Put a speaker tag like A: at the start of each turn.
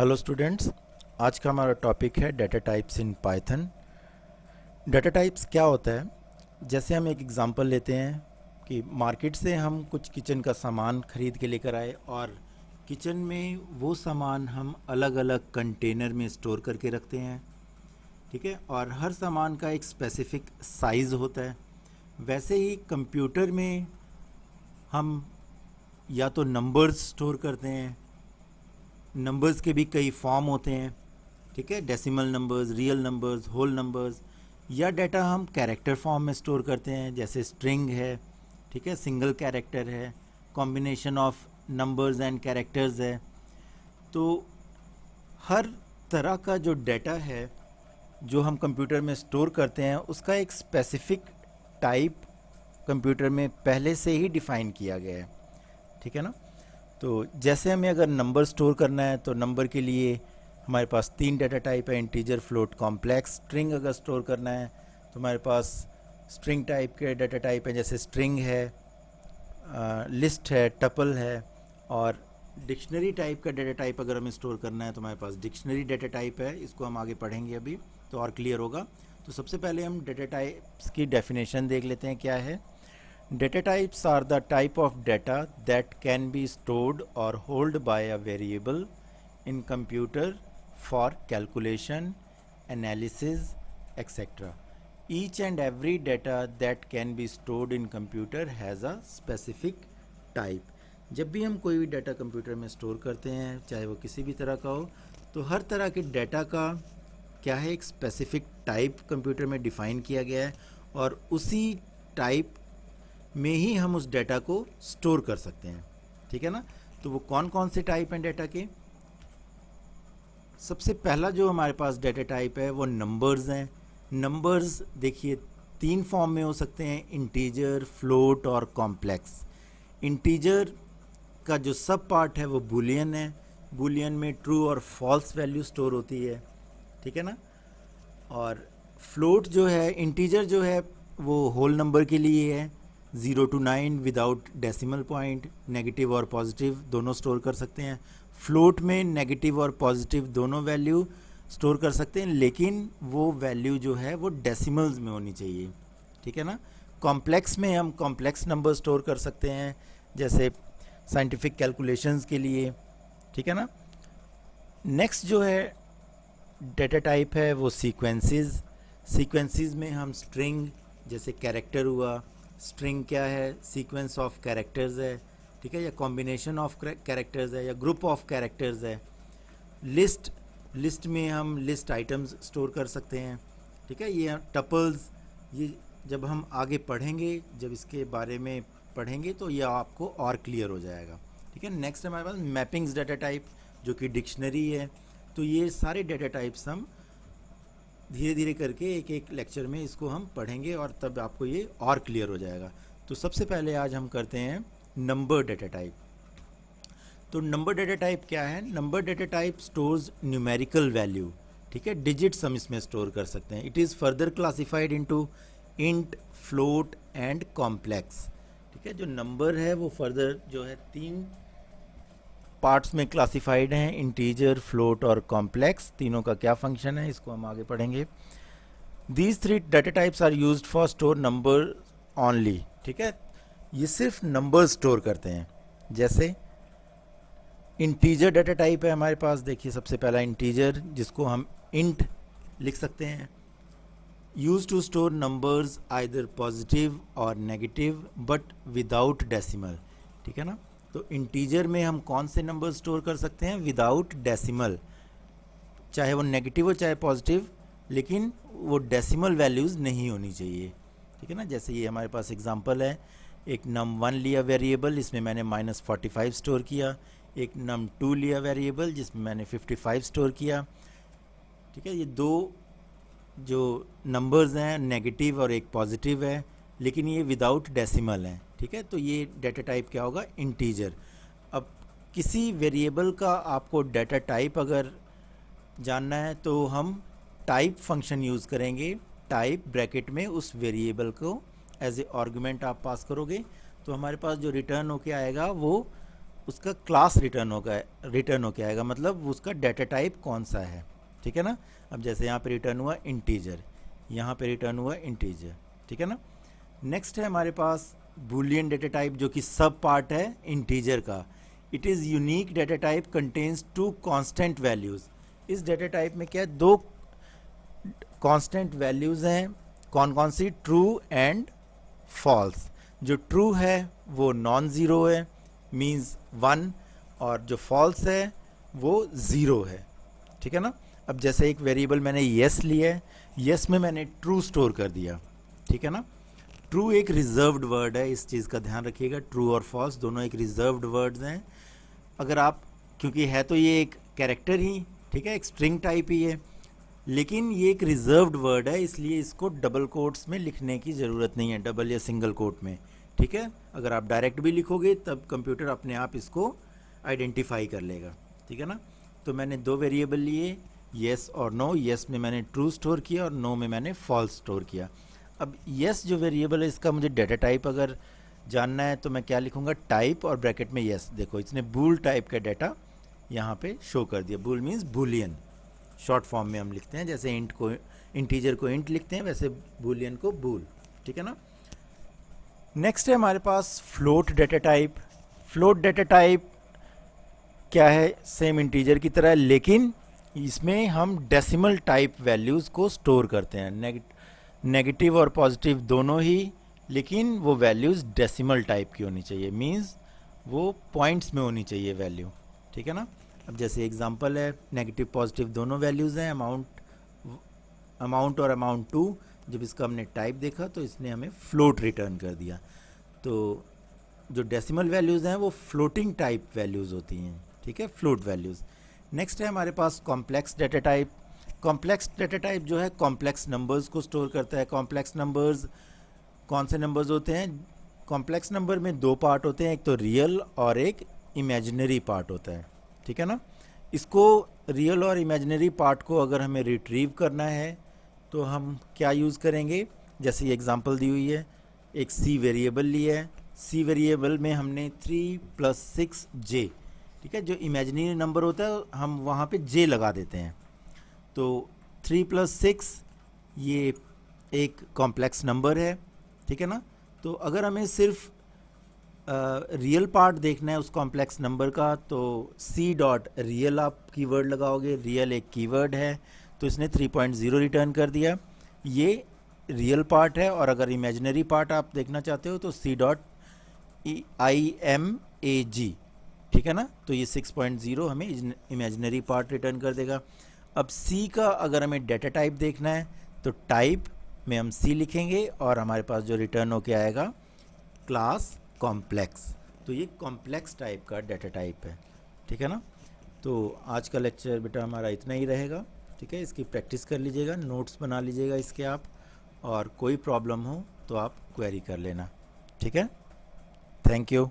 A: Hello students, आज का हमारा टॉपिक है data types in Python. Data types क्या होता है? जैसे हम एक एग्जांपल लेते हैं कि मार्केट से हम कुछ किचन का सामान खरीद के लेकर आए और किचन में वो सामान हम अलग अलग कंटेनर में स्टोर करके रखते हैं। ठीक है, और हर सामान का एक स्पेसिफिक साइज़ होता है। वैसे ही कंप्यूटर में हम या तो नंबर्स स्टोर करते हैं, नंबर्स के भी कई फॉर्म होते हैं। ठीक है, decimal numbers, real numbers, whole numbers, या डाटा हम कैरेक्टर फॉर्म में स्टोर करते हैं, जैसे स्ट्रिंग है। ठीक है, सिंगल कैरेक्टर है, combination of numbers and characters है। तो हर तरह का जो डाटा है जो हम कंप्यूटर में स्टोर करते हैं उसका एक स्पेसिफिक टाइप कंप्यूटर में पहले से ही डिफ़ाइन किया गया है। ठीक है ना? तो जैसे हमें अगर नंबर स्टोर करना है तो नंबर के लिए हमारे पास 3 डाटा टाइप है, इंटीजर, फ्लोट, कॉम्प्लेक्स। स्ट्रिंग अगर स्टोर करना है तो हमारे पास स्ट्रिंग टाइप के डाटा टाइप है, जैसे स्ट्रिंग है, लिस्ट है, टपल है। और डिक्शनरी टाइप का डाटा टाइप अगर हमें स्टोर करना है तो हमारे पास डिक्शनरी डाटा टाइप है। इसको हम आगे पढ़ेंगे अभी तो और क्लियर होगा। तो सबसे पहले हम डाटा टाइप्स की डेफिनेशन देख लेते हैं क्या है। Data types are the type of data that can be stored or held by a variable in computer for calculation, analysis, etc. Each and every data that can be stored in computer has a specific type. जब भी हम कोई भी data computer में store करते हैं, चाहे वो किसी भी तरह का हो, तो हर तरह के डाटा का क्या है, एक स्पेसिफिक टाइप कंप्यूटर में डिफ़ाइन किया गया है और उसी टाइप में ही हम उस डाटा को स्टोर कर सकते हैं। ठीक है ना? तो वो कौन कौन से टाइप हैं डाटा के? सबसे पहला जो हमारे पास डाटा टाइप है वो नंबर्स हैं। नंबर्स देखिए 3 फॉर्म में हो सकते हैं, इंटीजर, फ्लोट और कॉम्प्लेक्स। इंटीजर का जो सब पार्ट है वो बूलियन है। बूलियन में ट्रू और फॉल्स वैल्यू स्टोर होती है। ठीक है ना? और फ्लोट जो है, इंटीजर जो है वो होल नंबर के लिए है, 0 to 9 without decimal point. Negative और पॉजिटिव दोनों स्टोर कर सकते हैं। फ्लोट में नेगेटिव और पॉजिटिव दोनों वैल्यू स्टोर कर सकते हैं, लेकिन वो वैल्यू जो है वो डेसिमल्स में होनी चाहिए। ठीक है ना? कॉम्प्लेक्स में हम कॉम्प्लेक्स नंबर स्टोर कर सकते हैं, जैसे साइंटिफिक कैलकुलेशंस के लिए। ठीक है ना? नेक्स्ट जो है डाटा टाइप है वो सीक्वेंसेस। सीक्वेंसेस में हम स्ट्रिंग, जैसे कैरेक्टर हुआ, स्ट्रिंग क्या है, सीक्वेंस ऑफ कैरेक्टर्स है। ठीक है, या कॉम्बिनेशन ऑफ कैरेक्टर्स है, या ग्रुप ऑफ कैरेक्टर्स है। लिस्ट में हम लिस्ट आइटम्स स्टोर कर सकते हैं। ठीक है, ये टपल्स, ये जब हम आगे पढ़ेंगे, जब इसके बारे में पढ़ेंगे तो ये आपको और क्लियर हो जाएगा। ठीक है, नेक्स्ट हमारे पास मैपिंग्स डाटा टाइप जो कि डिक्शनरी है। तो ये सारे डाटा टाइप्स हम धीरे धीरे करके एक एक लेक्चर में इसको हम पढ़ेंगे और तब आपको ये और क्लियर हो जाएगा। तो सबसे पहले आज हम करते हैं नंबर डाटा टाइप। तो नंबर डाटा टाइप क्या है? Number data type stores numerical value. ठीक है, डिजिट्स हम इसमें स्टोर कर सकते हैं। It is further classified into int, float and complex. ठीक है, जो नंबर है वो फर्दर जो है 3 पार्ट्स में क्लासिफाइड हैं, इंटीजर, फ्लोट और कॉम्प्लेक्स। तीनों का क्या फंक्शन है इसको हम आगे पढ़ेंगे। These 3 data types are used for store number only. ठीक है, ये सिर्फ नंबर स्टोर करते हैं। जैसे इंटीजर डाटा टाइप है हमारे पास, देखिए सबसे पहला इंटीजर, जिसको हम इंट लिख सकते हैं। Use to store numbers either positive और नेगेटिव बट विदाउट डेसिमल। ठीक है ना? तो इंटीजर में हम कौन से नंबर स्टोर कर सकते हैं? विदाउट डेसिमल, चाहे वो नेगेटिव हो चाहे पॉजिटिव, लेकिन वो डेसिमल वैल्यूज़ नहीं होनी चाहिए। ठीक है ना? जैसे ये हमारे पास एग्जांपल है, एक num1 लिया वेरिएबल, इसमें मैंने -45 स्टोर किया। एक num2 लिया वेरिएबल जिसमें मैंने 55 स्टोर किया। ठीक है, ये 2 जो नंबर्स हैं, नेगेटिव और एक पॉजिटिव है, लेकिन ये विदाउट डेसिमल हैं। ठीक है, तो ये डाटा टाइप क्या होगा? इंटीजर। अब किसी वेरिएबल का आपको डाटा टाइप अगर जानना है तो हम टाइप फंक्शन यूज़ करेंगे। टाइप ब्रैकेट में उस वेरिएबल को एज ए आर्गुमेंट आप पास करोगे तो हमारे पास जो रिटर्न होके आएगा वो उसका क्लास रिटर्न होके आएगा, मतलब उसका डाटा टाइप कौन सा है, ठीक है ना। अब जैसे यहाँ पे रिटर्न हुआ इंटीजर, यहाँ पे रिटर्न हुआ इंटीजर, ठीक है ना। नेक्स्ट है हमारे पास बूलियन डाटा टाइप, जो कि सब पार्ट है इंटीजर का। It is unique data type contains two constant values. इस डाटा टाइप में क्या है, दो कांस्टेंट वैल्यूज़ हैं। कौन कौन सी, ट्रू एंड फॉल्स। जो ट्रू है वो नॉन ज़ीरो है, मीन्स 1, और जो फॉल्स है वो 0 है, ठीक है ना। अब जैसे एक वेरिएबल मैंने येस लिया है, येस में मैंने ट्रू स्टोर कर दिया, ठीक है ना। ट्रू एक रिजर्व्ड वर्ड है, इस चीज़ का ध्यान रखिएगा। ट्रू और फॉल्स दोनों एक रिजर्व्ड वर्ड्स हैं। अगर आप, क्योंकि है तो ये एक कैरेक्टर ही, ठीक है, एक स्ट्रिंग टाइप ही है, लेकिन ये एक रिजर्व्ड वर्ड है, इसलिए इसको डबल कोट्स में लिखने की ज़रूरत नहीं है, डबल या सिंगल कोट में, ठीक है। अगर आप डायरेक्ट भी लिखोगे तब कंप्यूटर अपने आप इसको आइडेंटिफाई कर लेगा, ठीक है ना। तो मैंने दो वेरिएबल लिए, येस और नो। येस में मैंने ट्रू स्टोर किया और नो में मैंने फॉल्स स्टोर किया। अब येस जो वेरिएबल है, इसका मुझे डाटा टाइप अगर जानना है तो मैं क्या लिखूंगा, टाइप और ब्रैकेट में येस। देखो इसने बूल टाइप का डाटा यहाँ पे शो कर दिया। बूल मीन्स बूलियन, शॉर्ट फॉर्म में हम लिखते हैं, जैसे इंट को इंटीजर को इंट लिखते हैं, वैसे बूलियन को बूल, ठीक है ना। नेक्स्ट है हमारे पास float data type. Float data type क्या है, सेम इंटीजर की तरह, लेकिन इसमें हम डेसिमल टाइप वैल्यूज़ को स्टोर करते हैं, नेगेटिव और पॉजिटिव दोनों ही, लेकिन वो वैल्यूज़ डेसिमल टाइप की होनी चाहिए, मींस वो पॉइंट्स में होनी चाहिए वैल्यू, ठीक है ना। अब जैसे एग्जांपल है, नेगेटिव पॉजिटिव दोनों वैल्यूज़ हैं, अमाउंट और अमाउंट 2। जब इसका हमने टाइप देखा तो इसने हमें फ्लोट रिटर्न कर दिया। तो जो डेसिमल वैल्यूज़ हैं वो फ्लोटिंग टाइप वैल्यूज़ होती हैं, ठीक है, फ्लोट वैल्यूज़। नेक्स्ट है हमारे पास complex data type. Complex data type जो है कॉम्प्लेक्स नंबर्स को स्टोर करता है। कॉम्प्लेक्स नंबर्स कौन से नंबर्स होते हैं, कॉम्प्लेक्स नंबर में दो पार्ट होते हैं, एक तो रियल और एक इमेजिनरी पार्ट होता है, ठीक है ना। इसको रियल और इमेजिनरी पार्ट को अगर हमें रिट्रीव करना है तो हम क्या यूज़ करेंगे, जैसे ये एग्जांपल दी हुई है, एक सी वेरिएबल लिया है, सी वेरिएबल में हमने 3 + 6 j, ठीक है, जो इमेजिनरी नंबर होता है हम वहाँ पे j लगा देते हैं। तो 3 + 6 ये एक कॉम्प्लेक्स नंबर है, ठीक है ना। तो अगर हमें सिर्फ रियल पार्ट देखना है उस कॉम्प्लेक्स नंबर का, तो सी डॉट रियल आप कीवर्ड लगाओगे, रियल एक कीवर्ड है, तो इसने 3.0 रिटर्न कर दिया, ये रियल पार्ट है। और अगर इमेजिनरी पार्ट आप देखना चाहते हो तो सी डॉट imag, ठीक है ना, तो ये 6.0 हमें इमेजिनरी पार्ट रिटर्न कर देगा। अब सी का अगर हमें डाटा टाइप देखना है तो टाइप में हम सी लिखेंगे और हमारे पास जो रिटर्न होके आएगा क्लास कॉम्प्लेक्स। तो ये कॉम्प्लेक्स टाइप का डाटा टाइप है, ठीक है ना। तो आज का लेक्चर बेटा हमारा इतना ही रहेगा, ठीक है। इसकी प्रैक्टिस कर लीजिएगा, नोट्स बना लीजिएगा इसके आप, और कोई प्रॉब्लम हो तो आप क्वेरी कर लेना, ठीक है। Thank you.